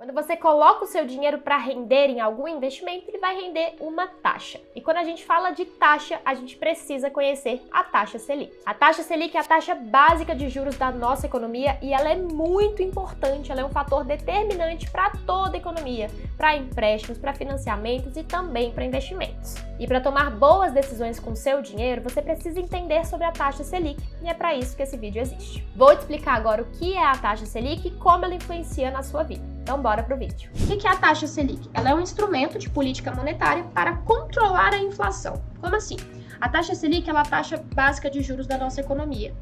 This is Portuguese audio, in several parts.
Quando você coloca o seu dinheiro para render em algum investimento, ele vai render uma taxa. E quando a gente fala de taxa, a gente precisa conhecer a taxa Selic. A taxa Selic é a taxa básica de juros da nossa economia e ela é muito importante, ela é um fator determinante para toda a economia, para empréstimos, para financiamentos e também para investimentos. E para tomar boas decisões com o seu dinheiro, você precisa entender sobre a taxa Selic e é para isso que esse vídeo existe. Vou te explicar agora o que é a taxa Selic e como ela influencia na sua vida. Então bora pro vídeo. O que é a taxa Selic? Ela é um instrumento de política monetária para controlar a inflação. Como assim? A taxa Selic é a taxa básica de juros da nossa economia.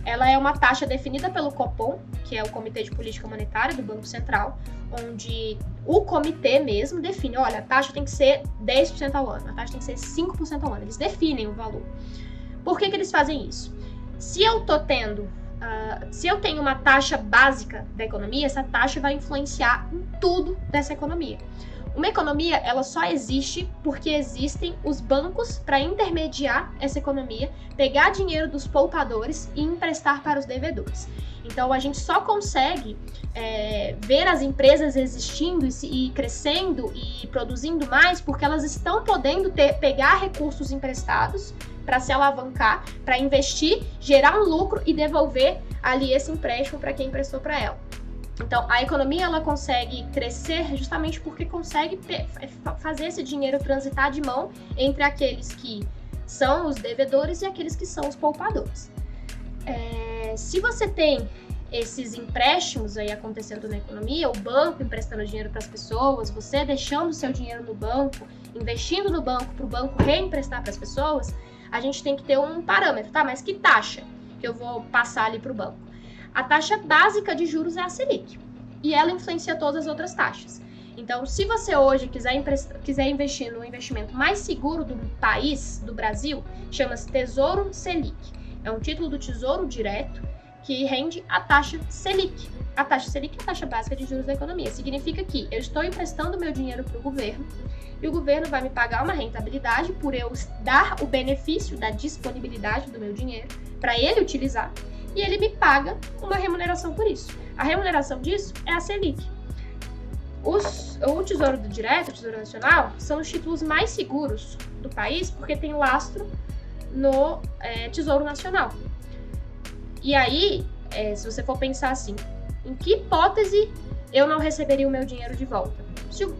Ela é uma taxa definida pelo Copom, que é o Comitê de Política Monetária do Banco Central, onde o comitê mesmo define, olha, a taxa tem que ser 10% ao ano, a taxa tem que ser 5% ao ano. Eles definem o valor. Por que eles fazem isso? Se eu tenho uma taxa básica da economia, essa taxa vai influenciar em tudo dessa economia. Uma economia, ela só existe porque existem os bancos para intermediar essa economia, pegar dinheiro dos poupadores e emprestar para os devedores. Então, a gente só consegue ver as empresas existindo e crescendo e produzindo mais porque elas estão podendo pegar recursos emprestados para se alavancar, para investir, gerar um lucro e devolver ali esse empréstimo para quem emprestou para ela. Então, a economia ela consegue crescer justamente porque consegue fazer esse dinheiro transitar de mão entre aqueles que são os devedores e aqueles que são os poupadores. Se você tem esses empréstimos aí acontecendo na economia, o banco emprestando dinheiro para as pessoas, você deixando o seu dinheiro no banco, investindo no banco para o banco reemprestar para as pessoas, a gente tem que ter um parâmetro, tá? Mas que taxa que eu vou passar ali para o banco? A taxa básica de juros é a Selic e ela influencia todas as outras taxas. Então, se você hoje quiser investir no investimento mais seguro do país, do Brasil, chama-se Tesouro Selic. É um título do Tesouro Direto que rende a taxa Selic. A taxa Selic é a taxa básica de juros da economia. Significa que eu estou emprestando meu dinheiro para o governo e o governo vai me pagar uma rentabilidade por eu dar o benefício da disponibilidade do meu dinheiro para ele utilizar e ele me paga uma remuneração por isso. A remuneração disso é a Selic. O Tesouro Direto, o Tesouro Nacional, são os títulos mais seguros do país porque tem lastro no Tesouro Nacional. E aí, se você for pensar assim, em que hipótese eu não receberia o meu dinheiro de volta? Se o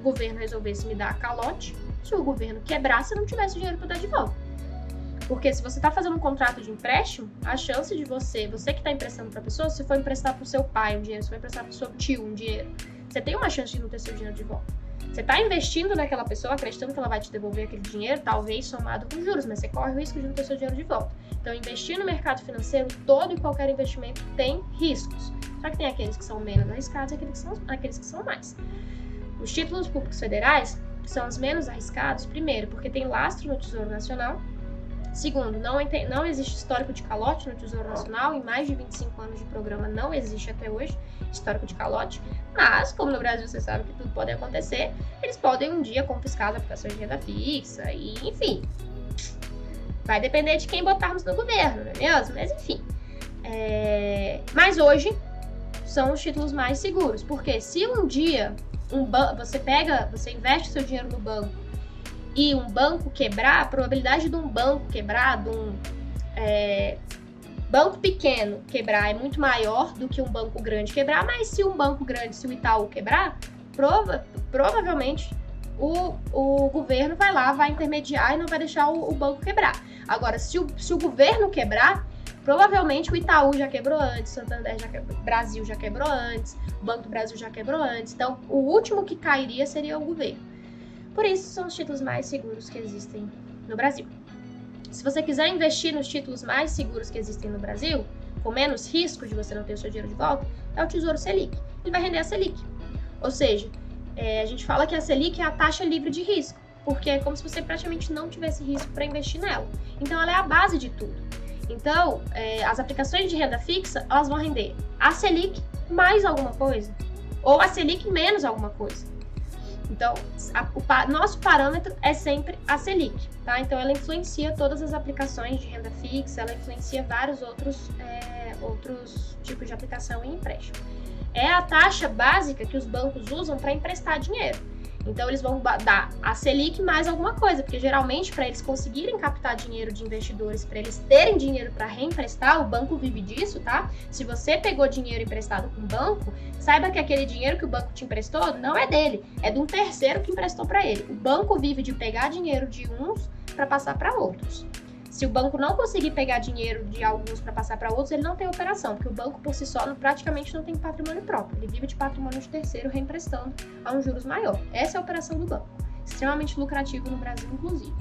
governo resolvesse me dar calote, se o governo quebrasse, eu não tivesse dinheiro para dar de volta. Porque se você está fazendo um contrato de empréstimo, a chance de você que está emprestando para a pessoa, se for emprestar para o seu pai um dinheiro, se for emprestar para o seu tio um dinheiro, você tem uma chance de não ter seu dinheiro de volta. Você está investindo naquela pessoa, acreditando que ela vai te devolver aquele dinheiro, talvez somado com juros, mas você corre o risco de não ter seu dinheiro de volta. Então, investir no mercado financeiro, todo e qualquer investimento tem riscos. Só que tem aqueles que são menos arriscados e aqueles que são mais. Os títulos públicos federais são os menos arriscados, primeiro, porque tem lastro no Tesouro Nacional. Segundo, não existe histórico de calote no Tesouro Nacional, em mais de 25 anos de programa não existe até hoje histórico de calote, mas, como no Brasil você sabe que tudo pode acontecer, eles podem um dia confiscar as aplicações de renda fixa e, enfim, vai depender de quem botarmos no governo, não é mesmo? Mas, enfim, mas hoje são os títulos mais seguros, porque se um dia você investe seu dinheiro no banco e um banco quebrar, a probabilidade de um banco quebrar, de um banco pequeno quebrar é muito maior do que um banco grande quebrar, mas se um banco grande, se o Itaú quebrar, provavelmente o governo vai lá, vai intermediar e não vai deixar o banco quebrar. Agora, se o governo quebrar, provavelmente o Itaú já quebrou antes, Santander Brasil já quebrou antes, o Banco do Brasil já quebrou antes, então o último que cairia seria o governo. Por isso, são os títulos mais seguros que existem no Brasil. Se você quiser investir nos títulos mais seguros que existem no Brasil, com menos risco de você não ter o seu dinheiro de volta, é o Tesouro Selic. Ele vai render a Selic. Ou seja, a gente fala que a Selic é a taxa livre de risco, porque é como se você praticamente não tivesse risco para investir nela. Então, ela é a base de tudo. Então, as aplicações de renda fixa, elas vão render a Selic mais alguma coisa, ou a Selic menos alguma coisa. Então, o nosso parâmetro é sempre a Selic, tá? Então, ela influencia todas as aplicações de renda fixa, ela influencia vários outros tipos de aplicação em empréstimo. é a taxa básica que os bancos usam para emprestar dinheiro. Então, eles vão dar a Selic mais alguma coisa, porque geralmente, para eles conseguirem captar dinheiro de investidores, para eles terem dinheiro para reemprestar, o banco vive disso, tá? Se você pegou dinheiro emprestado com o banco, saiba que aquele dinheiro que o banco te emprestou não é dele, é de um terceiro que emprestou para ele. O banco vive de pegar dinheiro de uns para passar para outros. Se o banco não conseguir pegar dinheiro de alguns para passar para outros, ele não tem operação, porque o banco por si só praticamente não tem patrimônio próprio. Ele vive de patrimônio de terceiro reemprestando a um juros maior. Essa é a operação do banco. Extremamente lucrativo no Brasil, inclusive.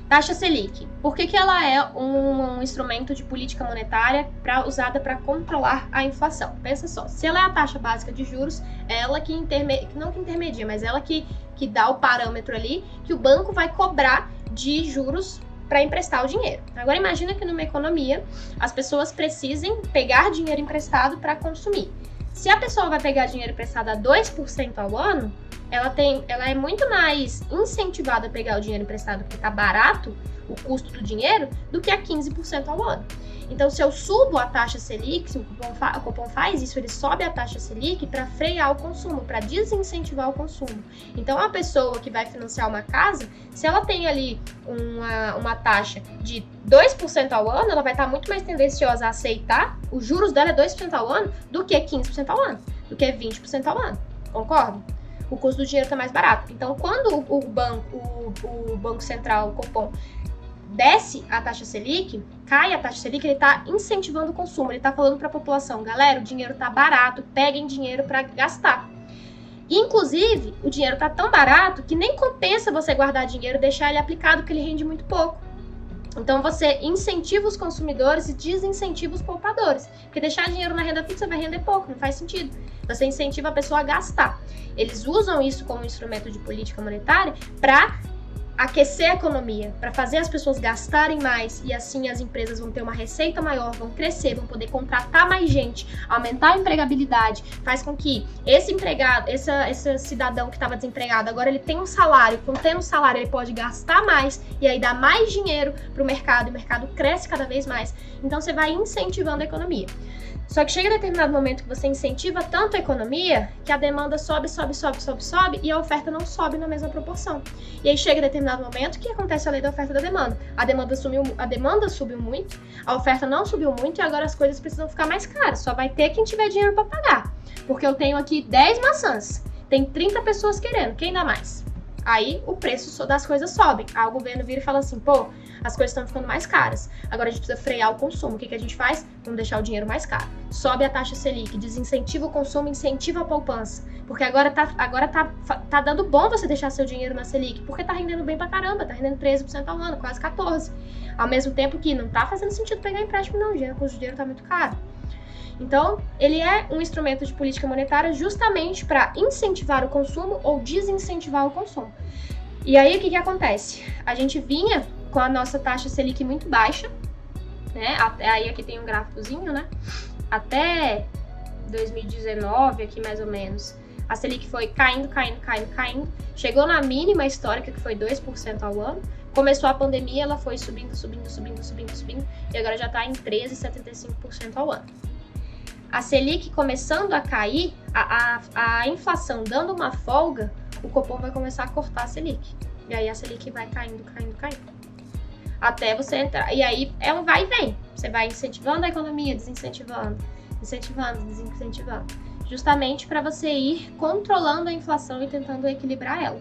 Taxa Selic. Por que que ela é um instrumento de política monetária usada para controlar a inflação? Pensa só, se ela é a taxa básica de juros, é ela que não que intermedia, mas ela que dá o parâmetro ali que o banco vai cobrar de juros para emprestar o dinheiro. Agora imagina que numa economia as pessoas precisem pegar dinheiro emprestado para consumir. Se a pessoa vai pegar dinheiro emprestado a 2% ao ano, ela é muito mais incentivada a pegar o dinheiro emprestado porque está barato o custo do dinheiro do que a 15% ao ano. Então, se eu subo a taxa Selic, se o Copom faz isso, ele sobe a taxa Selic para frear o consumo, para desincentivar o consumo. Então, a pessoa que vai financiar uma casa, se ela tem ali uma taxa de 2% ao ano, ela vai estar muito mais tendenciosa a aceitar, os juros dela é 2% ao ano, do que 15% ao ano, do que 20% ao ano. Concordo? O custo do dinheiro está mais barato. Então, quando o Banco Central, o Copom, desce a taxa Selic, cai a taxa Selic, ele está incentivando o consumo, ele está falando para a população, galera, o dinheiro está barato, peguem dinheiro para gastar. Inclusive, o dinheiro está tão barato que nem compensa você guardar dinheiro e deixar ele aplicado, porque ele rende muito pouco. Então, você incentiva os consumidores e desincentiva os poupadores, porque deixar dinheiro na renda fixa vai render pouco, não faz sentido. Você incentiva a pessoa a gastar. Eles usam isso como instrumento de política monetária para aquecer a economia, para fazer as pessoas gastarem mais e assim as empresas vão ter uma receita maior, vão crescer, vão poder contratar mais gente, aumentar a empregabilidade, faz com que esse empregado, esse cidadão que estava desempregado, agora ele tem um salário, tendo um salário ele pode gastar mais e aí dá mais dinheiro para o mercado e o mercado cresce cada vez mais, então você vai incentivando a economia. Só que chega a determinado momento que você incentiva tanto a economia que a demanda sobe e a oferta não sobe na mesma proporção. E aí chega a determinado momento que acontece a lei da oferta e da demanda. A demanda subiu muito, a oferta não subiu muito e agora as coisas precisam ficar mais caras. Só vai ter quem tiver dinheiro para pagar. Porque eu tenho aqui 10 maçãs, tem 30 pessoas querendo, quem dá mais? Aí o preço das coisas sobe. Aí o governo vira e fala assim, pô, as coisas estão ficando mais caras. Agora a gente precisa frear o consumo. O que a gente faz? Vamos deixar o dinheiro mais caro. Sobe a taxa Selic, desincentiva o consumo, incentiva a poupança. Porque agora tá dando bom você deixar seu dinheiro na Selic, porque tá rendendo bem pra caramba, tá rendendo 13% ao ano, quase 14%. Ao mesmo tempo que não tá fazendo sentido pegar empréstimo não, o custo de dinheiro tá muito caro. Então, ele é um instrumento de política monetária justamente para incentivar o consumo ou desincentivar o consumo. E aí, o que acontece? A gente vinha com a nossa taxa Selic muito baixa, né? Aí aqui tem um gráficozinho, né? Até 2019, aqui mais ou menos, a Selic foi caindo. Chegou na mínima histórica, que foi 2% ao ano. Começou a pandemia, ela foi subindo. E agora já está em 13,75% ao ano. A Selic começando a cair, a inflação dando uma folga, o Copom vai começar a cortar a Selic. E aí a Selic vai caindo. Até você entrar. E aí é um vai e vem. Você vai incentivando a economia, desincentivando. Justamente para você ir controlando a inflação e tentando equilibrar ela.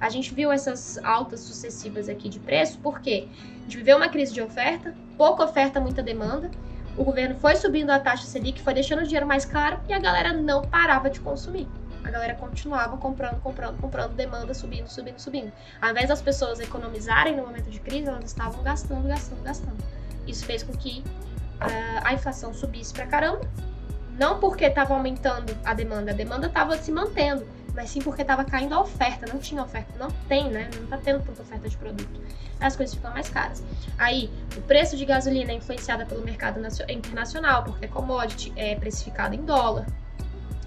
A gente viu essas altas sucessivas aqui de preço, porque a gente viveu uma crise de oferta, pouca oferta, muita demanda. O governo foi subindo a taxa Selic, foi deixando o dinheiro mais caro e a galera não parava de consumir. A galera continuava comprando, demanda subindo. Ao invés das pessoas economizarem no momento de crise, elas estavam gastando. Isso fez com que a inflação subisse pra caramba. Não porque estava aumentando a demanda estava se mantendo, mas sim porque estava caindo a oferta, não tinha oferta, não tem, né? Não está tendo tanta oferta de produto. As coisas ficam mais caras. Aí, o preço de gasolina é influenciado pelo mercado internacional, porque é commodity, é precificado em dólar.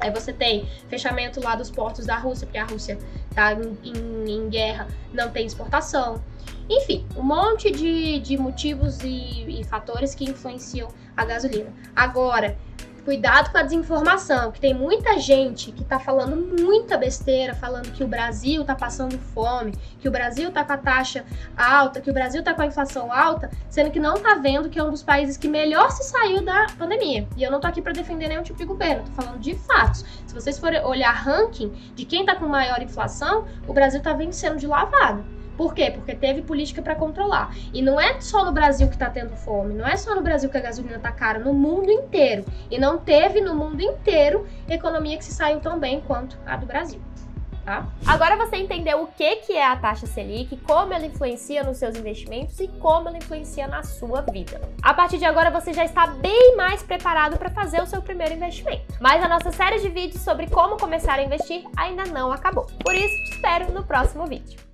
Aí você tem fechamento lá dos portos da Rússia, porque a Rússia está em guerra, não tem exportação. Enfim, um monte de motivos e fatores que influenciam a gasolina. Agora, Cuidado com a desinformação, que tem muita gente que tá falando muita besteira, falando que o Brasil tá passando fome, que o Brasil tá com a taxa alta, que o Brasil tá com a inflação alta, sendo que não tá vendo que é um dos países que melhor se saiu da pandemia. E eu não tô aqui pra defender nenhum tipo de governo, tô falando de fatos. Se vocês forem olhar ranking de quem tá com maior inflação, o Brasil tá vencendo de lavada. Por quê? Porque teve política para controlar. E não é só no Brasil que tá tendo fome, não é só no Brasil que a gasolina tá cara, no mundo inteiro. E não teve no mundo inteiro economia que se saiu tão bem quanto a do Brasil. Tá? Agora você entendeu o que é a taxa Selic, como ela influencia nos seus investimentos e como ela influencia na sua vida. A partir de agora você já está bem mais preparado para fazer o seu primeiro investimento. Mas a nossa série de vídeos sobre como começar a investir ainda não acabou. Por isso, te espero no próximo vídeo.